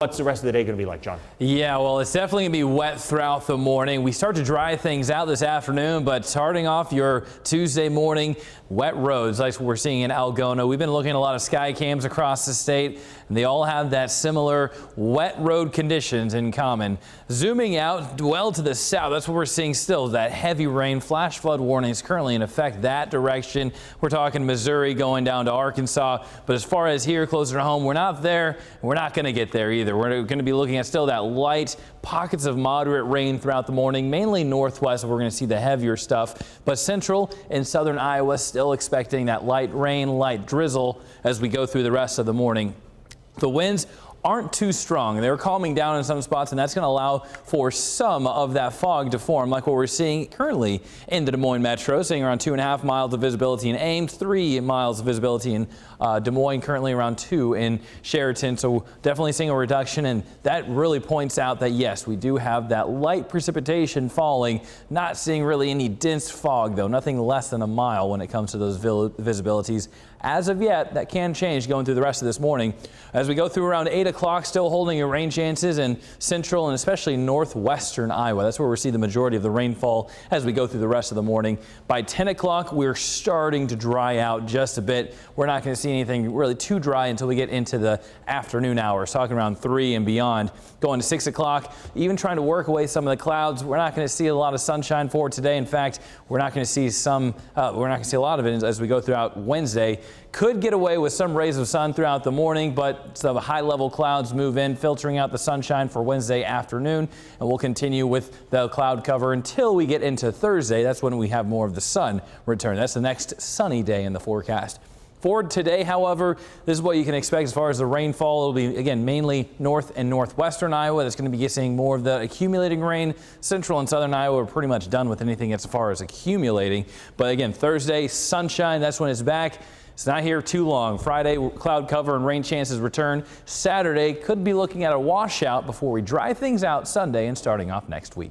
What's the rest of the day going to be like, John? Yeah, well, it's definitely going to be wet throughout the morning. We start to dry things out this afternoon, but starting off your Tuesday morning, wet roads like we're seeing in Algona. We've been looking at a lot of sky cams across the state, and they all have that similar wet road conditions in common. Zooming out well to the south, that's what we're seeing still, that heavy rain. Flash flood warnings currently in effect that direction. We're talking Missouri going down to Arkansas, but as far as here closer to home, we're not there. We're not going to get there either. We're going to be looking at still that light pockets of moderate rain throughout the morning, mainly northwest. We're going to see the heavier stuff, but central and southern Iowa still expecting that light rain, light drizzle as we go through the rest of the morning. The winds aren't too strong. They're calming down in some spots, and that's going to allow for some of that fog to form like what we're seeing currently in the Des Moines metro, seeing around 2.5 miles of visibility in Ames, 3 miles of visibility in Des Moines, currently around 2 in Sheraton. So definitely seeing a reduction, and that really points out that yes, we do have that light precipitation falling. Not seeing really any dense fog though, nothing less than a mile when it comes to those visibilities. As of yet, that can change going through the rest of this morning. As we go through around 8 o'clock, still holding your rain chances in central and especially northwestern Iowa. That's where we see the majority of the rainfall as we go through the rest of the morning. By 10 o'clock, we're starting to dry out just a bit. We're not going to see anything really too dry until we get into the afternoon hours, talking around 3 and beyond. Going to 6 o'clock, even trying to work away some of the clouds. We're not going to see a lot of sunshine for today. In fact, we're not going to see a lot of it as we go throughout Wednesday. Could get away with some rays of sun throughout the morning, but some high-level clouds move in, filtering out the sunshine for Wednesday afternoon, and we'll continue with the cloud cover until we get into Thursday. That's when we have more of the sun return. That's the next sunny day in the forecast. For today, however, this is what you can expect as far as the rainfall. It'll be, again, mainly north and northwestern Iowa. That's going to be seeing more of the accumulating rain. Central and southern Iowa are pretty much done with anything as far as accumulating. But again, Thursday, sunshine, that's when it's back. It's not here too long. Friday, cloud cover and rain chances return. Saturday, could be looking at a washout before we dry things out Sunday and starting off next week.